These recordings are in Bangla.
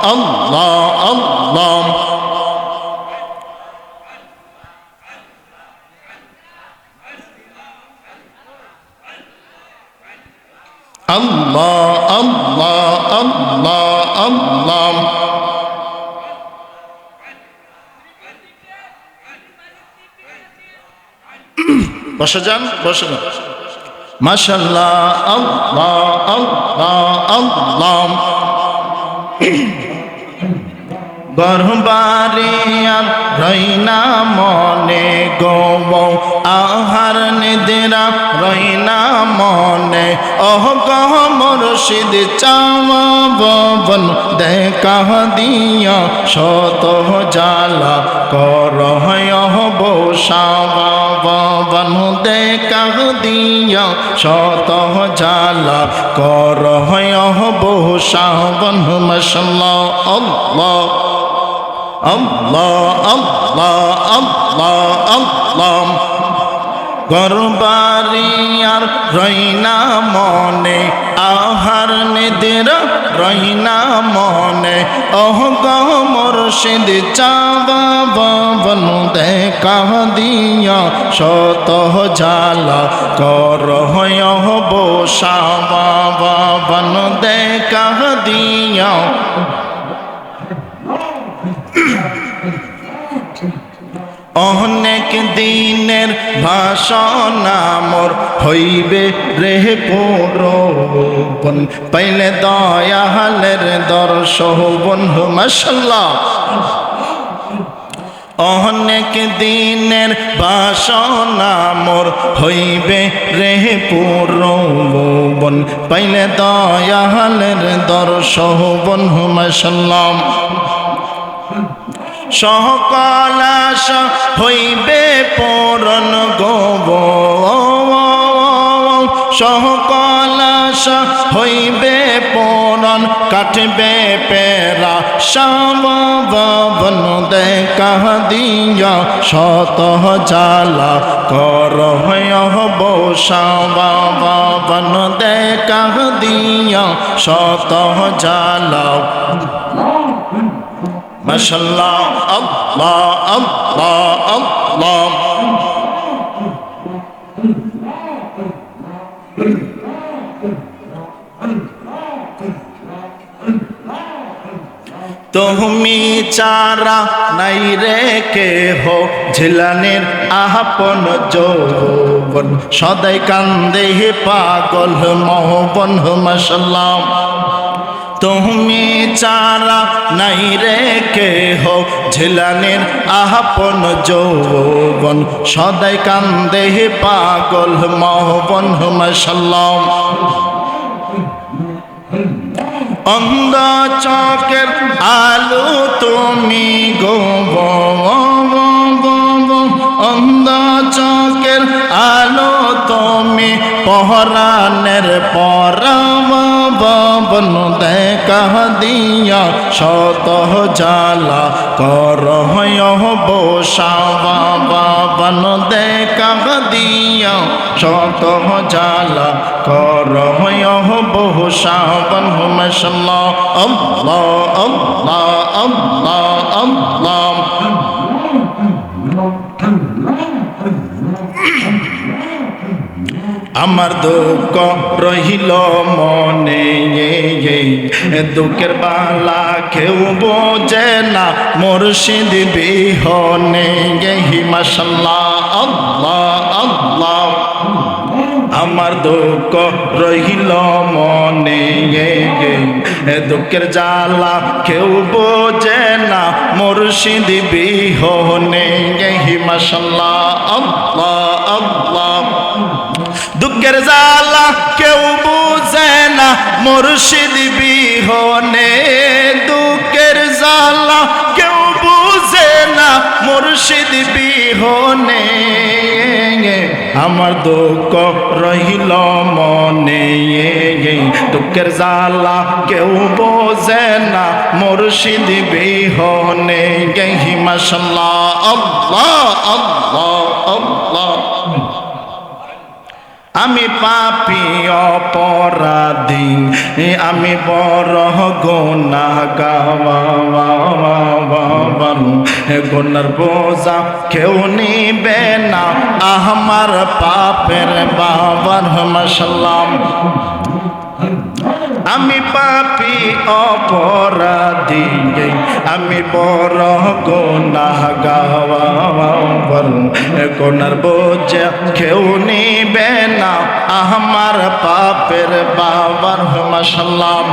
আল্লাহ আল্লাহ আল্লাহ আল্লাহ আল্লাহ আল্লাহ বসে যান বসে যান মাশাআল্লাহ আল্লাহ আল্লাহ আল্লাহ গরবারে আর রইনা মনে গো আহার নিদ্রা রইনা মনে ওহ গহ মুর্শিদ চাওয়া ভবন দেখা দিয়া শত জ্বালা করহ বসাবা ভবন দেখা দিয়া শত জ্বালা করহ বসাবন মাশাআল্লাহ আল্লাহ আল্লাহ আল্লাহ আল্লাহ আল্লাহ গরবারি আর রইনা মনে আহার নিদ্রা রইনা মনে ওহ গো মুর্শিদ চাওয়া ভবন দেখা দিয়া শত জ্বালা করহ বসাবা ভবন দেখা দিয়া অনেক দিনের ভাষণা মোর হইবে রে পূরণ পাইলে দয়ালের দর্শন মাশাআল্লাহ অনেক দিনের বাসনা মোর হইবে রে পূরণ পাইলে দয়ালের দর্শন মাশাআল্লাহ সকল আশা হইবে পূরণ গো সকল আশা হইবে পূরণ কাটবে পেরা ভবন দেখা দিয়া শত জ্বালা করহ বসাবা ভবন দেখা দিয়া শত জ্বালা মাশাআল্লাহ আল্লাহ আল্লাহ আল্লাহ তুমি চারা নাই রে কেহ ঝিলানের আপন যৌবন সদাই কান্দে পাগল মোহবন মাশাআল্লাহ তুমি চারা নাই রে কেহ ঝিলানের আপন যৌবন সদাই কান্দে পাগল মোহবন মাশাআল্লাহ অন্ধ চকের আলো তুমি গো অন্ধ চকের আলো তুমি পহরানের ভবন দেখা দিয়া শত জ্বালা করহ বসাবা ভবন দেখা দিয়া শত জ্বালা করহ বসাবন মাশাআল্লাহ আল্লাহ আল্লাহ আল্লাহ আল্লাহ আমার দুঃখ রহিল মনে দুঃখের বালা কেউ বোঝে না মুর্শিদ বিহনে মাশাআল্লাহ আল্লাহ আল্লাহ আমার দুঃখ রহিল মনে দুঃখের জ্বালা কেউ বোঝে না মুর্শিদ বিহনে মাশাআল্লাহ আল্লাহ আল্লাহ দুঃখের জ্বালা কেউ বুঝে না মুর্শিদ বিহনে দুঃখের জ্বালা কেউ বুঝে না মুর্শিদ বিহনে আমার দুঃখ রহিল মনে দুঃখের জ্বালা কেউ বোঝে না মুর্শিদ বিহনে মাশাআল্লাহ আল্লাহ আল্লাহ আল্লাহ আমি পাপী অপরাধী, আমি বড় গুনাহগার, গুনার বোঝা কেউ নিবে না আমার পাপের বাবার। মাশাআল্লাহ। আমি পাপী অপরাধী, আমি বড় গুনাহগার, গুনার বোঝা কেউ নিবে না আমার পাপের বাবার। মাশাআল্লাহ।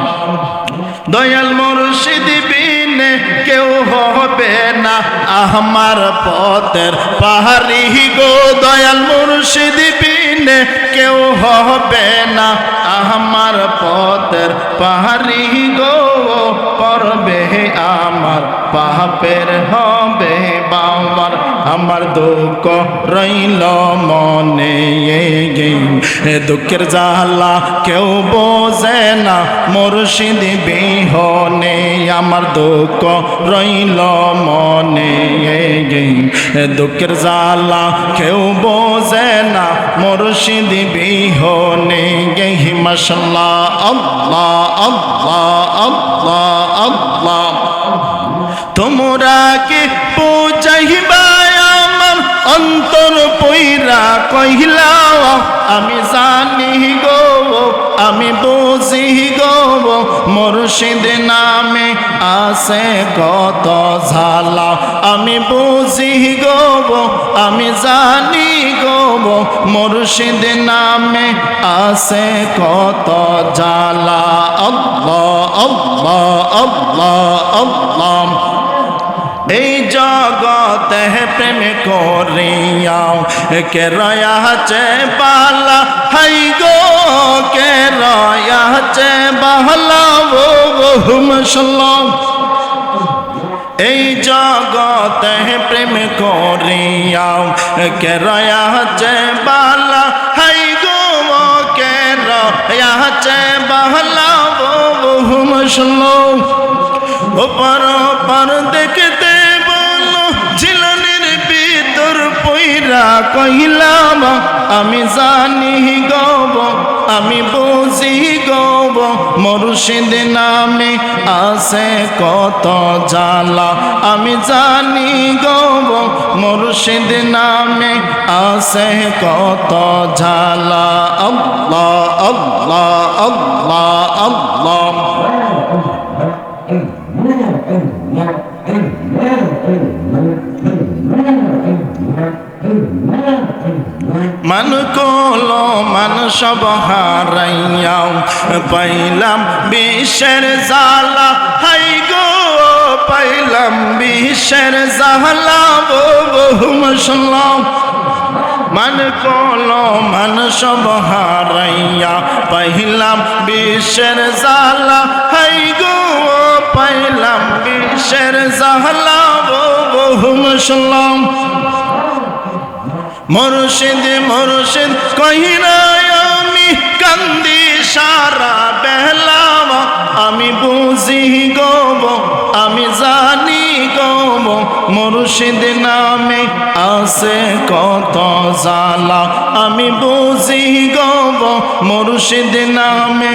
দয়াল মুর্শিদ বিনে কেউ হবে না আমার পথের পাহাড়ি গো, দয়াল মুর্শিদ বিনে কেউ হবে না আমার পথের পাহাড়ি গো, পড়বে আমার পাপের হবে বাবার। আমার দুঃখ রইল মনে, দুঃখের জ্বালা কেউ বোঝে না মুর্শিদ বিহনে, আমার দুঃখ রইল মনে, দুঃখের জ্বালা কেউ বোঝে না মুর্শিদ বিহনে। মাশাআল্লাহ। আল্লাহ আল্লাহ আল্লাহ আল্লাহ। তোমরা কি বুঝাইবা আমার অন্তর পইরা কইলা, আমি জানি গো আমি বুঝি গো মুর্শিদ নামে আছে কত ঝালা, আমি বুঝি গো আমি জানি গো মুর্শিদ নামে আছে কত জ্বালা। আল্লাহ আল্লাহ আল্লাহ আল্লাহ। এই জগতে প্রেম করিয়া কে রয়াছে বালা, হাই গো কে রয়াছে বালা। মাশাআল্লাহ। এই জগতে প্রেম করিয়া কে রয়াছে বালা, হাই গো কে রয়াছে বালা। মাশাআল্লাহ। ওপার ওপার দেখতে বলো ঝিলানের ভিতর পইরা কইলাম, আমি জানি গব আমি বুঝি গব মুর্শিদ নামে আছে কত জ্বালা, আমি জানি গব মুর্শিদ নামে আছে কত জ্বালা। আল্লাহ আল্লাহ আল্লাহ আল্লাহ। মান কলো মান সব হারাইয়াও পাইলাম বিষের জ্বালা, হাই গো পাইলাম বিষের জ্বালা। মাশাআল্লাহ। মান কলো মান সব হারাইয়া পাইলাম বিষের জ্বালা, হাই গো পাইলাম বিষের জ্বালা। মাশাআল্লাহ। মুর্শিদ মুর্শিদ কহিনা আমি কান্দি সারা বেলা, আমি বুঝি গব আমি জানি গব মুর্শিদ নামে আছে কত জ্বালা, আমি বুঝি গব মুর্শিদ নামে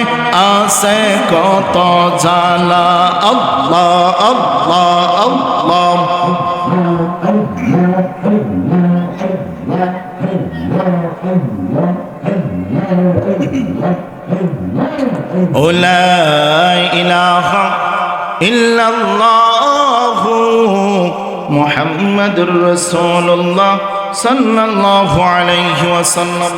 আছে কত জ্বালা। আল্লাহ আল্লাহ আল্লাহ। لا إله إلا الله محمد رسول الله صلى الله عليه وسلم।